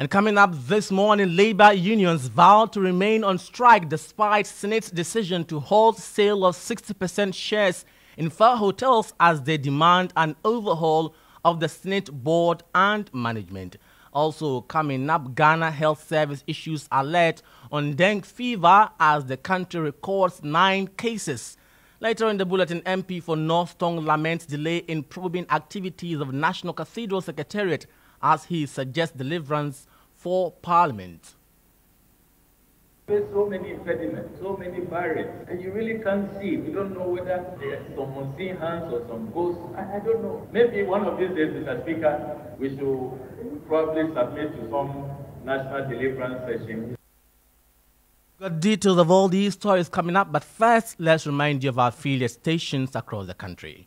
And coming up this morning, labor unions vowed to remain on strike despite Senate's decision to halt sale of 60% shares in 4 hotels as they demand an overhaul of the Senate board and management. Also coming up, Ghana Health Service issues alert on dengue fever as the country records 9 cases. Later in the bulletin, MP for North Tongue laments delay in probing activities of National Cathedral Secretariat as he suggests deliverance for Parliament. There's so many impediments, so many barriers, and you really can't see. We don't know whether there's some unseen hands or some ghosts. I don't know. Maybe one of these days, Mr. Speaker, we should probably submit to some national deliverance session. Got details of all these stories coming up, but first, let's remind you of our affiliate stations across the country.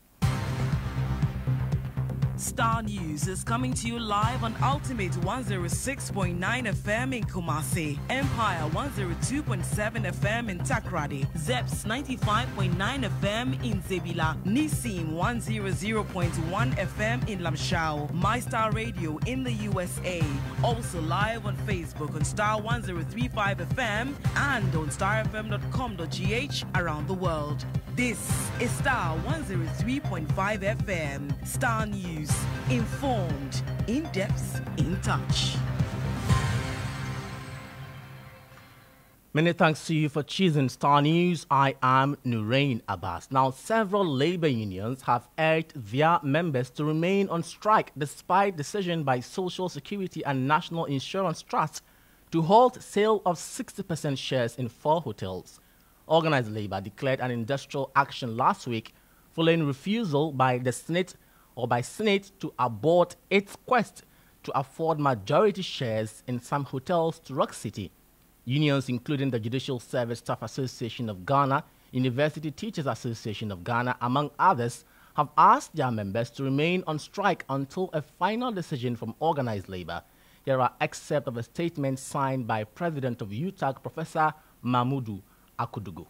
Starr News is coming to you live on Ultimate 106.9 FM in Kumasi, Empire 102.7 FM in Takrady, Zeps 95.9 FM in Zebila, Nissim 100.1 FM in Lamshao, My Star Radio in the USA. Also live on Facebook on Starr 103.5 FM and on starfm.com.gh around the world. This is Starr 103.5 FM. Starr News. Informed, in depth, in touch. Many thanks to you for choosing Starr News. I am Nurein Abass. Now, several labor unions have urged their members to remain on strike despite decision by Social Security and National Insurance Trust to halt sale of 60% shares in 4 hotels. Organized labor declared an industrial action last week following refusal by the Senate to abort its quest to afford majority shares in some hotels to Rock City. Unions including the Judicial Service Staff Association of Ghana, University Teachers Association of Ghana, among others, have asked their members to remain on strike until a final decision from organized labor. Here are excerpts of a statement signed by President of UTAG, Professor Mahmoud Akudugu.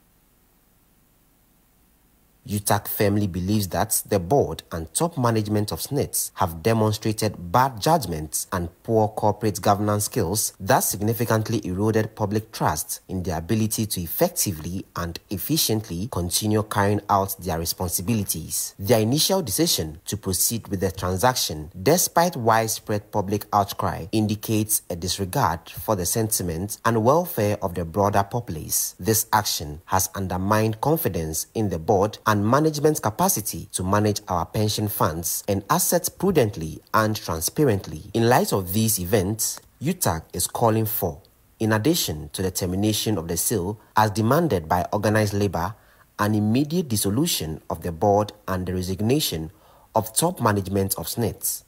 UTAG firmly believes that the board and top management of SNITS have demonstrated bad judgment and poor corporate governance skills that significantly eroded public trust in their ability to effectively and efficiently continue carrying out their responsibilities. Their initial decision to proceed with the transaction, despite widespread public outcry, indicates a disregard for the sentiment and welfare of the broader populace. This action has undermined confidence in the board and management's capacity to manage our pension funds and assets prudently and transparently. In light of these events, UTAG is calling for, in addition to the termination of the sale as demanded by organized labor, an immediate dissolution of the board and the resignation of top management of SNITS.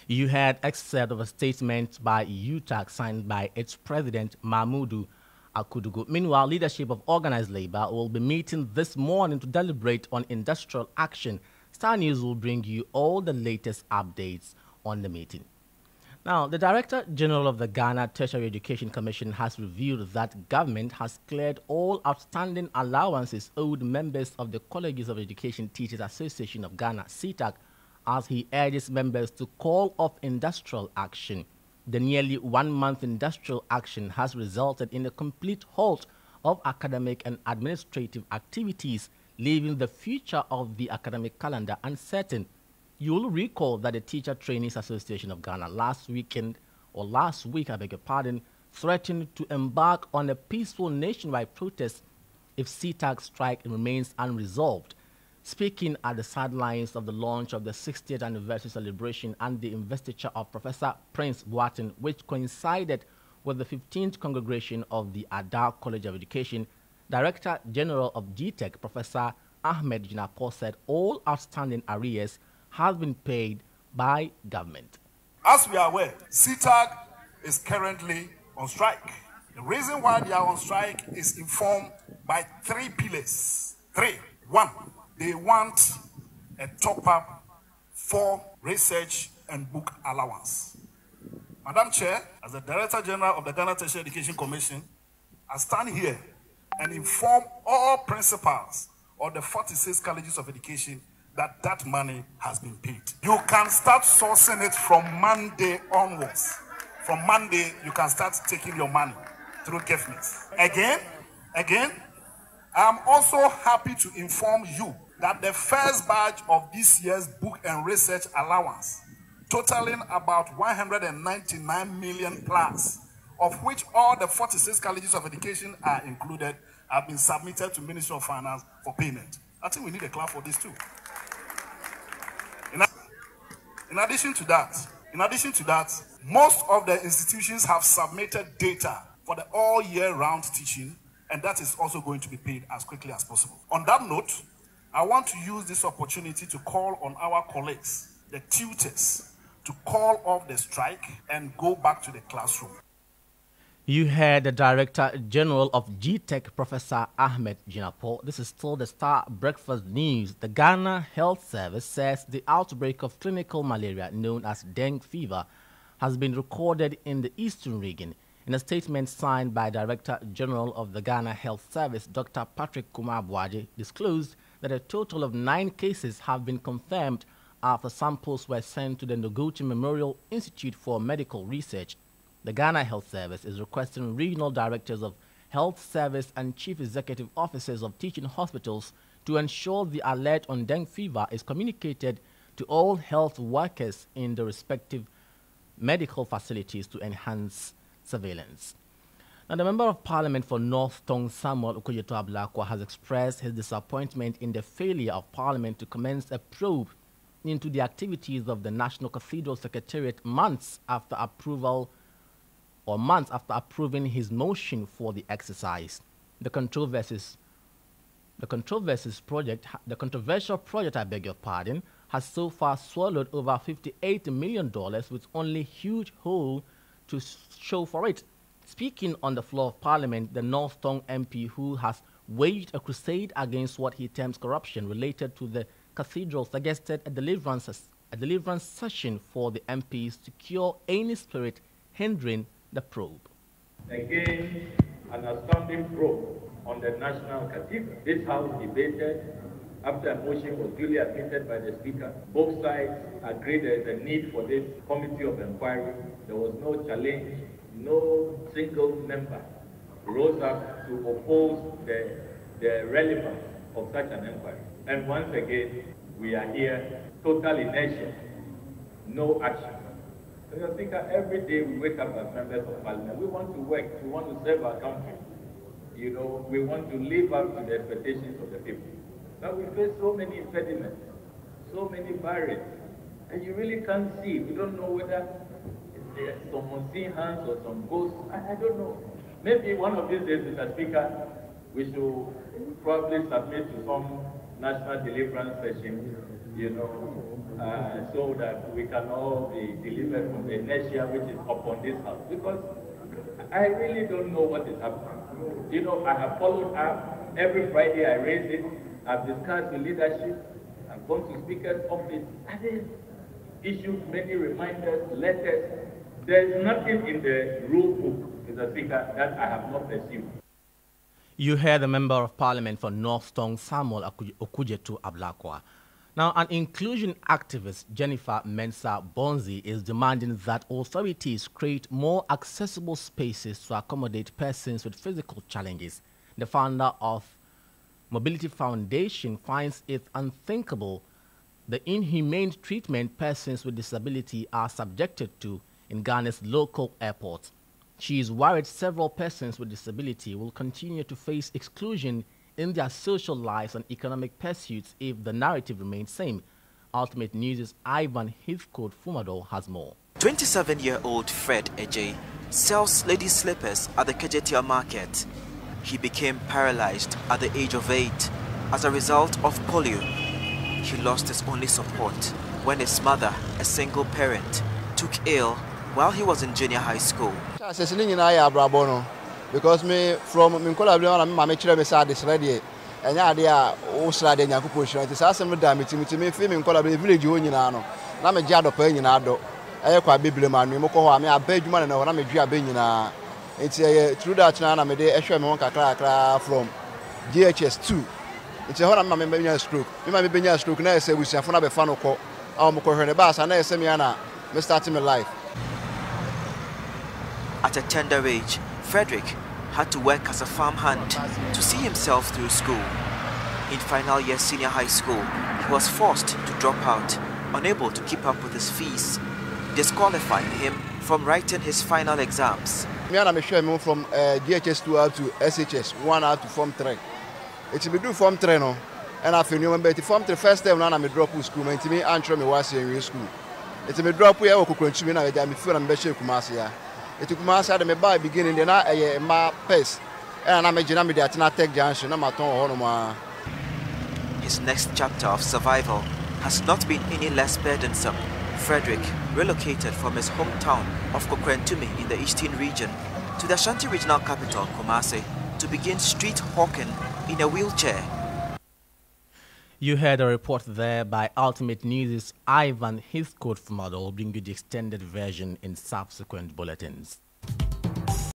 You had excerpt of a statement by UTAG signed by its president, Mahmoud Akudugu. Meanwhile, leadership of organized labor will be meeting this morning to deliberate on industrial action. Starr News will bring you all the latest updates on the meeting. Now, the Director General of the Ghana Tertiary Education Commission has revealed that government has cleared all outstanding allowances owed members of the Colleges of Education Teachers Association of Ghana, CTAG, as he urges members to call off industrial action. The nearly 1-month industrial action has resulted in a complete halt of academic and administrative activities, leaving the future of the academic calendar uncertain. You'll recall that the Teacher Trainees Association of Ghana last week, threatened to embark on a peaceful nationwide protest if CTAG strike remains unresolved. Speaking at the sidelines of the launch of the 60th anniversary celebration and the investiture of Professor Prince Boateng, which coincided with the 15th congregation of the Adar College of Education, Director General of GTEC, Professor Ahmed Jinapor, said all outstanding arrears have been paid by government. As we are aware, CTAG is currently on strike. The reason why they are on strike is informed by 3 pillars. 3. 1. They want a top-up for research and book allowance. Madam Chair, as the Director General of the Ghana Tertiary Education Commission, I stand here and inform all principals of the 46 colleges of education that that money has been paid. You can start sourcing it from Monday onwards from Monday, you can start taking your money through GiftNet. Again, I'm also happy to inform you that the first batch of this year's book and research allowance, totaling about 199 million plus, of which all the 46 colleges of education are included, have been submitted to Ministry of Finance for payment. I think we need a clap for this too. In addition to that, most of the institutions have submitted data for the all year round teaching, and that is also going to be paid as quickly as possible. On that note, I want to use this opportunity to call on our colleagues, the tutors, to call off the strike and go back to the classroom. You heard the Director General of GTech, Professor Ahmed Jinapo. This is still the Star Breakfast News. The Ghana Health Service says the outbreak of clinical malaria known as dengue fever has been recorded in the Eastern region. In a statement signed by Director General of the Ghana Health Service, Dr. Patrick Kumar-Boaje disclosed that a total of 9 cases have been confirmed after samples were sent to the Noguchi Memorial Institute for Medical Research. The Ghana Health Service is requesting regional directors of health service and chief executive officers of teaching hospitals to ensure the alert on dengue fever is communicated to all health workers in the respective medical facilities to enhance surveillance. Now, the Member of Parliament for North Tong, Samuel Okujeto-Ablakwa, has expressed his disappointment in the failure of Parliament to commence a probe into the activities of the National Cathedral Secretariat months after approving his motion for the exercise. The controversial project, I beg your pardon, has so far swallowed over $58 million with only huge hole to show for it. Speaking on the floor of Parliament, the North Tong MP, who has waged a crusade against what he terms corruption related to the cathedral, suggested a deliverance session for the MPs to cure any spirit hindering the probe. Again, an astounding probe on the National Cathedral. This House debated after a motion was duly admitted by the Speaker. Both sides agreed there is a need for this committee of inquiry. There was no challenge. No single member rose up to oppose the relevance of such an inquiry. And once again, we are here, total inertia, no action. Mr. Speaker, every day we wake up as members of Parliament. We want to work, we want to serve our country. You know, we want to live up to the expectations of the people. But we face so many impediments, so many barriers, and you really can't see. We don't know whether there's some unseen hands or some ghosts. I don't know. Maybe one of these days, Mr. Speaker, we should probably submit to some national deliverance session, you know, so that we can all be delivered from the inertia which is upon this house. Because I really don't know what is happening. You know, I have followed up. Every Friday I raise it. I've discussed with leadership. I've gone to Speaker's office. I've issued many reminders, letters. There's nothing in the rule book, Mr. Speaker, that I have not pursued. You heard the Member of Parliament for North Tong, Samuel Okujeto-Ablakwa. Now, an inclusion activist, Jennifer Mensah Bonzi, is demanding that authorities create more accessible spaces to accommodate persons with physical challenges. The founder of Mobility Foundation finds it unthinkable the inhumane treatment persons with disability are subjected to in Ghana's local airports. She is worried several persons with disability will continue to face exclusion in their social lives and economic pursuits if the narrative remains same. Ultimate News' Ivan Heathcote Fumado has more. 27-year-old Fred Eje sells ladies' slippers at the Kejetia market. He became paralyzed at the age of 8 as a result of polio. He lost his only support when his mother, a single parent, took ill while he was in junior high school. Because me from me collaborate on my children beside this ready and idea osra de nyakupo shira it say me da me film me collaborate village ho nyina no na me jado pa nyina do e kwa bibile man me ko ho me abadwuma na na me dua ba nyina enti through that na me de ehwe me won kakra from GHS2 enti ho na me benya stroke me ma me benya stroke na ese busiafo na be fa no ko a mo ko hwe ne ba sa na ese me na me start my life. At a tender age, Frederick had to work as a farmhand to see himself through school. In final year senior high school, he was forced to drop out, unable to keep up with his fees, disqualifying him from writing his final exams. I'm sure from DHS2 out to SHS, 1 out to Form 3. It's me do Form 3 no, and I feel but the Form 3 first time now I'm drop out school, and me answer me was in school. It's me drop here, I could continue now, I'm feeling better Kumasi. It took my side of my by beginning, then I my pace, and I'm a Janami that I take junction, I'm a ton. His next chapter of survival has not been any less burdensome. Frederick relocated from his hometown of Kokrentumi in the Eastern region to the Ashanti regional capital, Kumasi, to begin street hawking in a wheelchair. You heard a report there by Ultimate News' Ivan Heathcote from Adol. Bring you the extended version in subsequent bulletins.